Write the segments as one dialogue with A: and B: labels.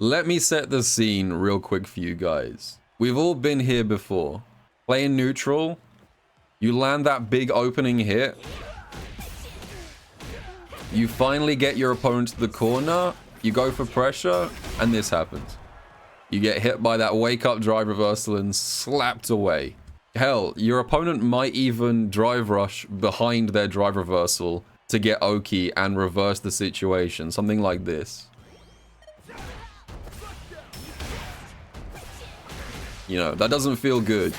A: Let me set the scene real quick for you guys. We've all been here before. Playing neutral, you land that big opening hit. You finally get your opponent to the corner, you go for pressure, and this happens. You get hit by that wake-up drive reversal and slapped away. Hell, your opponent might even drive rush behind their drive reversal to get Oki and reverse the situation. Something like this. You know, that doesn't feel good.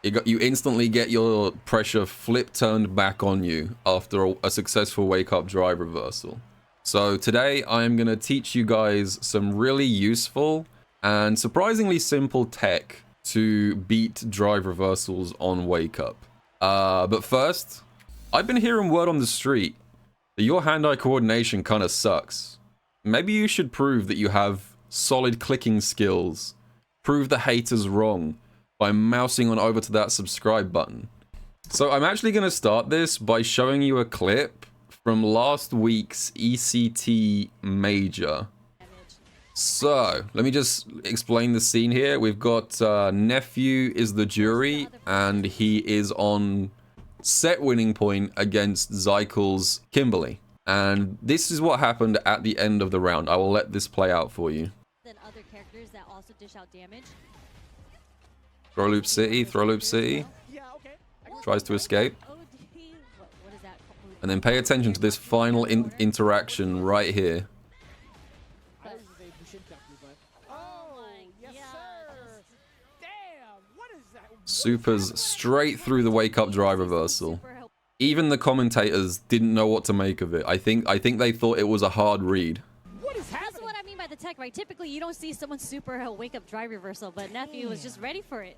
A: You instantly get your pressure turned back on you after a successful wake-up drive reversal. So today, I'm going to teach you guys some really useful and surprisingly simple tech to beat drive reversals on wake-up. But first, I've been hearing word on the street that your hand-eye coordination kind of sucks. Maybe you should prove that you have solid clicking skills. Prove the haters wrong by mousing on over to that subscribe button. So I'm actually going to start this by showing you a clip from last week's ECT Major. So let me just explain the scene here. We've got Nephew is the jury, and he is on set winning point against Zykel's Kimberly. And this is what happened at the end of the round. I will let this play out for you.
B: Than other characters that also dish out damage.
A: Throw loop city, throw loop city. Tries to escape.
B: What is that?
A: And then pay attention to this final interaction right here. Supers straight through the wake-up drive reversal. Even the commentators didn't know what to make of it. I think they thought it was a hard read.
B: That's what I mean by the tech, right? Typically, you don't see someone super wake-up drive reversal, but Nephew was just ready for it.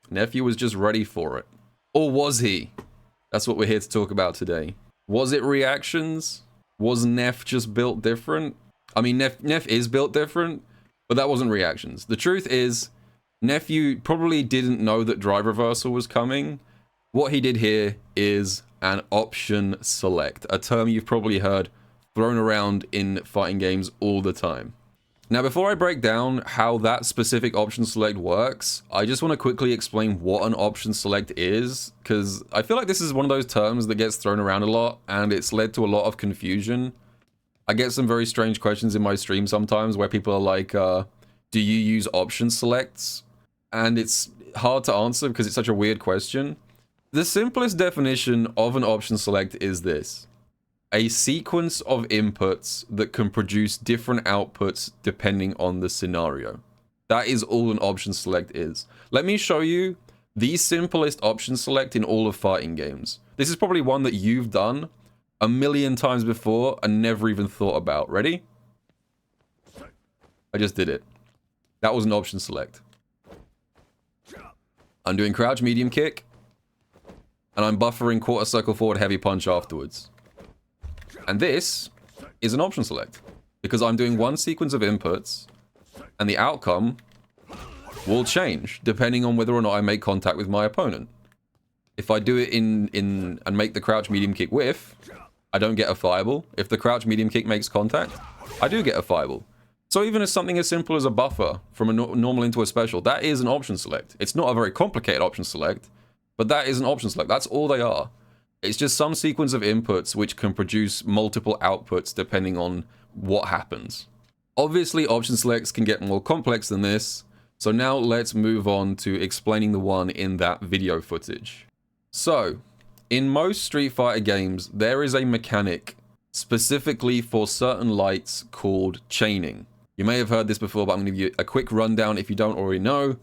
A: Nephew was just ready for it. Or was he? That's what we're here to talk about today. Was it reactions? Was Neff just built different? I mean, Neff is built different, but that wasn't reactions. The truth is, Nephew probably didn't know that drive reversal was coming. What he did here is an option select, a term you've probably heard thrown around in fighting games all the time. Now, before I break down how that specific option select works, I just want to quickly explain what an option select is, because I feel like this is one of those terms that gets thrown around a lot, and it's led to a lot of confusion. I get some very strange questions in my stream sometimes where people are like, do you use option selects? And it's hard to answer because it's such a weird question. The simplest definition of an option select is this: a sequence of inputs that can produce different outputs depending on the scenario. That is all an option select is. Let me show you the simplest option select in all of fighting games. This is probably one that you've done a million times before and never even thought about. Ready? I just did it. That was an option select. I'm doing crouch medium kick, and I'm buffering quarter circle forward heavy punch afterwards. And this is an option select, because I'm doing one sequence of inputs, and the outcome will change depending on whether or not I make contact with my opponent. If I do it and make the crouch medium kick whiff, I don't get a fireball. If the crouch medium kick makes contact, I do get a fireball. So even as something as simple as a buffer from a normal into a special, that is an option select. It's not a very complicated option select, but that is an option select. That's all they are. It's just some sequence of inputs which can produce multiple outputs depending on what happens. Obviously, option selects can get more complex than this, so now let's move on to explaining the one in that video footage. So, in most Street Fighter games, there is a mechanic specifically for certain lights called chaining. You may have heard this before, but I'm going to give you a quick rundown if you don't already know.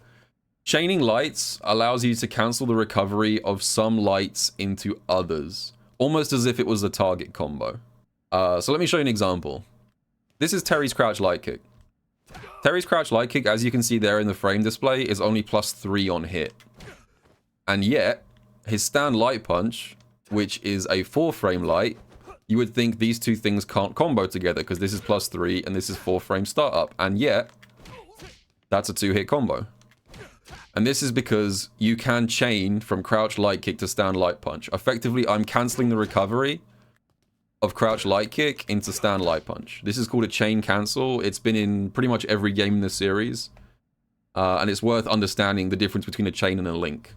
A: Chaining lights allows you to cancel the recovery of some lights into others, almost as if it was a target combo. So let me show you an example. This is Terry's crouch light kick. Terry's crouch light kick, as you can see there in the frame display, is only +3 on hit. And yet, his stand light punch, which is a 4-frame light, you would think these two things can't combo together because this is +3 and this is 4-frame startup. And yet, that's a 2-hit combo. And this is because you can chain from crouch light kick to stand light punch. Effectively, I'm cancelling the recovery of crouch light kick into stand light punch. This is called a chain cancel. It's been in pretty much every game in the series. And it's worth understanding the difference between a chain and a link.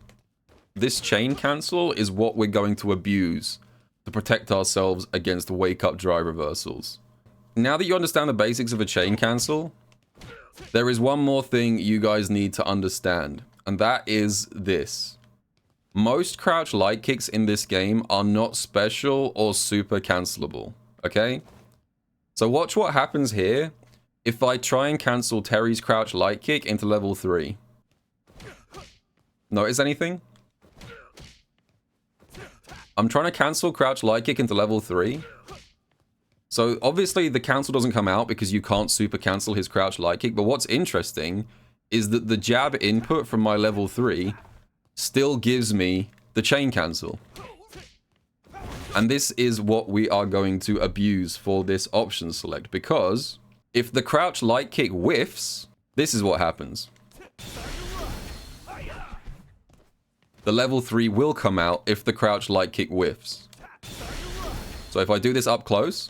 A: This chain cancel is what we're going to abuse to protect ourselves against wake up drive reversals. Now that you understand the basics of a chain cancel, there is one more thing you guys need to understand, and that is this. Most crouch light kicks in this game are not special or super cancelable, okay? So watch what happens here if I try and cancel Terry's crouch light kick into level 3. Notice anything? I'm trying to cancel crouch light kick into level 3. So obviously the cancel doesn't come out because you can't super cancel his crouch light kick. But what's interesting is that the jab input from my level 3 still gives me the chain cancel. And this is what we are going to abuse for this option select, because if the crouch light kick whiffs, this is what happens. The level 3 will come out if the crouch light kick whiffs. So if I do this up close,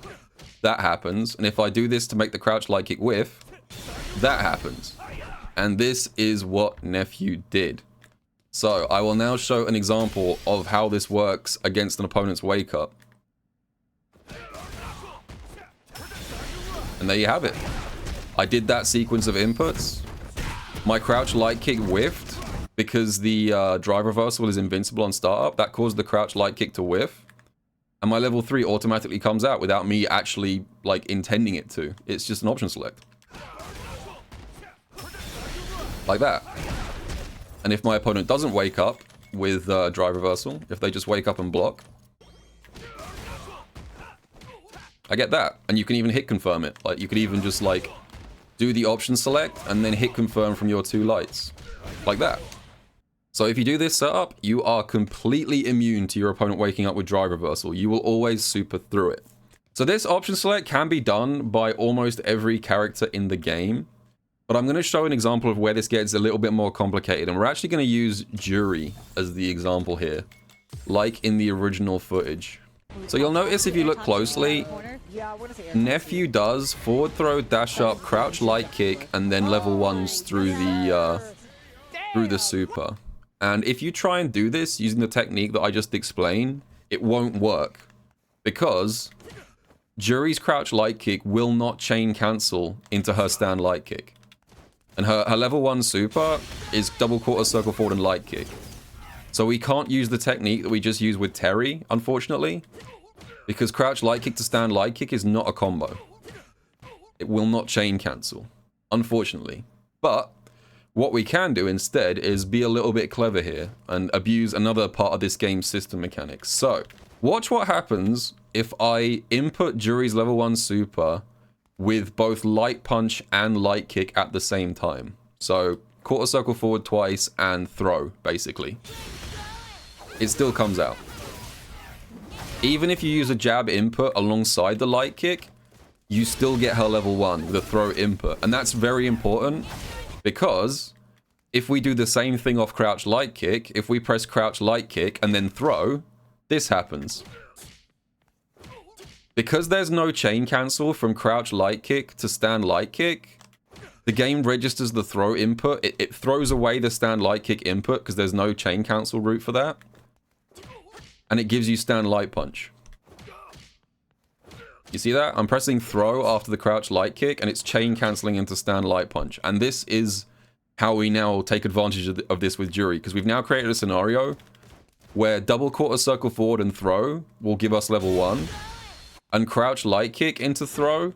A: that happens. And if I do this to make the crouch light kick whiff, that happens. And this is what Nephew did. So I will now show an example of how this works against an opponent's wake up. And there you have it. I did that sequence of inputs. My crouch light kick whiffed because the drive reversal is invincible on startup. That caused the crouch light kick to whiff. And my level 3 automatically comes out without me actually, like, intending it to. It's just an option select. Like that. And if my opponent doesn't wake up with drive reversal, if they just wake up and block, I get that. And you can even hit confirm it. Like, you could even just, like, do the option select and then hit confirm from your 2 lights. Like that. So if you do this setup, you are completely immune to your opponent waking up with drive reversal. You will always super through it. So this option select can be done by almost every character in the game. But I'm going to show an example of where this gets a little bit more complicated. And we're actually going to use Jury as the example here, like in the original footage. So you'll notice if you look closely, Nephew does forward throw, dash up, crouch light kick, and then level 1s through the super. And if you try and do this using the technique that I just explained, it won't work. Because Jury's crouch light kick will not chain cancel into her stand light kick. And her level 1 super is double quarter circle forward and light kick. So we can't use the technique that we just used with Terry, unfortunately. Because crouch light kick to stand light kick is not a combo. It will not chain cancel, unfortunately. But what we can do instead is be a little bit clever here and abuse another part of this game's system mechanics. So watch what happens if I input Jury's level 1 super with both light punch and light kick at the same time. So quarter circle forward twice and throw, basically. It still comes out. Even if you use a jab input alongside the light kick, you still get her level 1 with a throw input. And that's very important because if we do the same thing off crouch light kick, if we press crouch light kick and then throw, this happens. Because there's no chain cancel from crouch light kick to stand light kick, the game registers the throw input. It throws away the stand light kick input because there's no chain cancel route for that. And it gives you stand light punch. You see that? I'm pressing throw after the crouch light kick and it's chain cancelling into stand light punch. And this is how we now take advantage of this with Jury, because we've now created a scenario where double quarter circle forward and throw will give us level 1. And crouch light kick into throw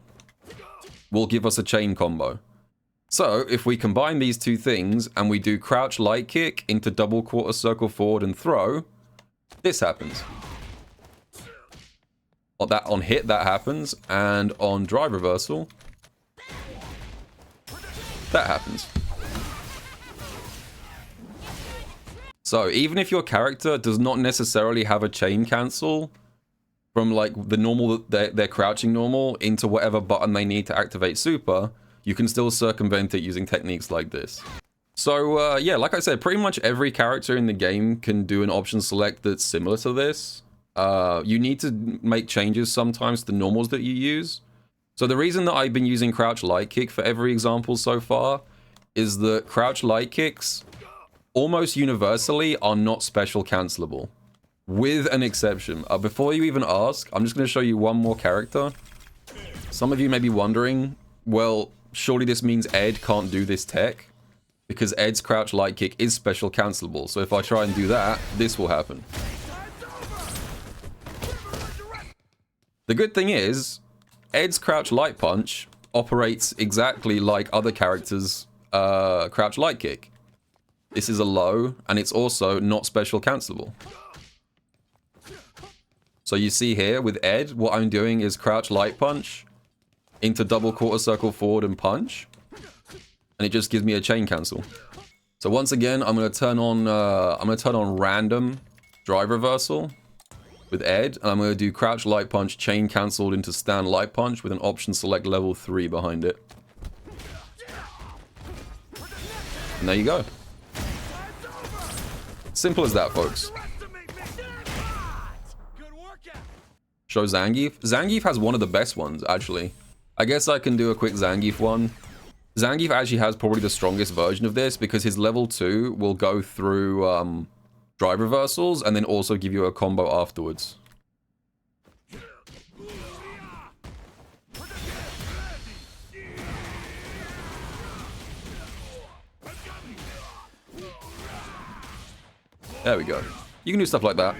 A: will give us a chain combo. So if we combine these two things and we do crouch light kick into double quarter circle forward and throw, this happens. On hit, that happens. And on drive reversal, that happens. So even if your character does not necessarily have a chain cancel from like the normal, their crouching normal into whatever button they need to activate super, you can still circumvent it using techniques like this. So yeah, like I said, pretty much every character in the game can do an option select that's similar to this. you need to make changes sometimes to the normals that you use. So the reason that I've been using crouch light kick for every example so far is that crouch light kicks almost universally are not special cancelable, with an exception. Before you even ask, I'm just going to show you one more character. Some of you may be wondering, well, surely this means Ed can't do this tech, because Ed's crouch light kick is special cancelable. So if I try and do that, this will happen. The good thing is, Ed's crouch light punch operates exactly like other characters' crouch light kick. This is a low, and it's also not special cancelable. So you see here with Ed, what I'm doing is crouch light punch into double quarter circle forward and punch, and it just gives me a chain cancel. So once again, I'm gonna turn on random drive reversal with Ed, and I'm gonna do crouch light punch chain cancelled into stand light punch with an option select level 3 behind it. And there you go. Simple as that, folks. Show Zangief. Zangief has one of the best ones, actually. I guess I can do a quick Zangief one. Zangief actually has probably the strongest version of this because his level 2 will go through drive reversals and then also give you a combo afterwards. There we go. You can do stuff like that.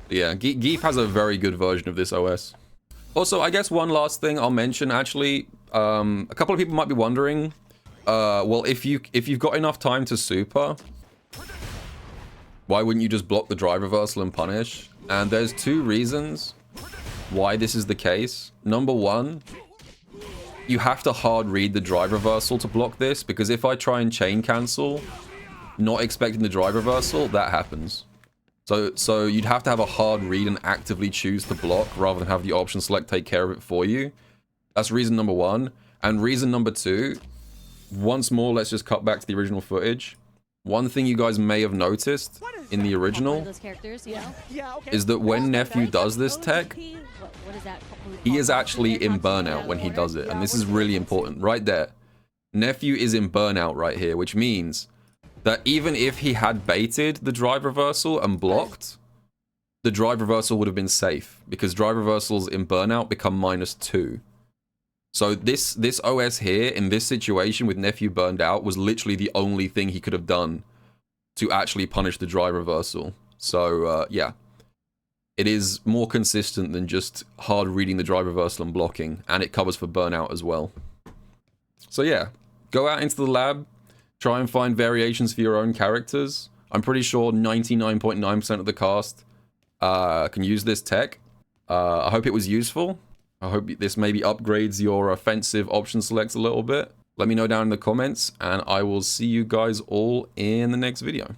A: But yeah, Geef has a very good version of this OS. Also, I guess one last thing I'll mention, actually, a couple of people might be wondering, well, if you've got enough time to super, why wouldn't you just block the drive reversal and punish? And there's two reasons why this is the case. Number one, you have to hard read the drive reversal to block this, because if I try and chain cancel, not expecting the drive reversal, that happens. So you'd have to have a hard read and actively choose to block rather than have the option select take care of it for you. That's reason number one. And reason number two, once more, let's just cut back to the original footage. One thing you guys may have noticed in the original is that when Nephew does this tech, he is actually in burnout when he does it. And this is really important. Right there. Nephew is in burnout right here, which means that even if he had baited the drive reversal and blocked, the drive reversal would have been safe, because drive reversals in burnout become -2. So this OS here, in this situation with Nephew burned out, was literally the only thing he could have done to actually punish the drive reversal. So, yeah. It is more consistent than just hard reading the drive reversal and blocking, and it covers for burnout as well. So yeah, go out into the lab, try and find variations for your own characters. I'm pretty sure 99.9% of the cast can use this tech. I hope it was useful. I hope this maybe upgrades your offensive option select a little bit. Let me know down in the comments, and I will see you guys all in the next video.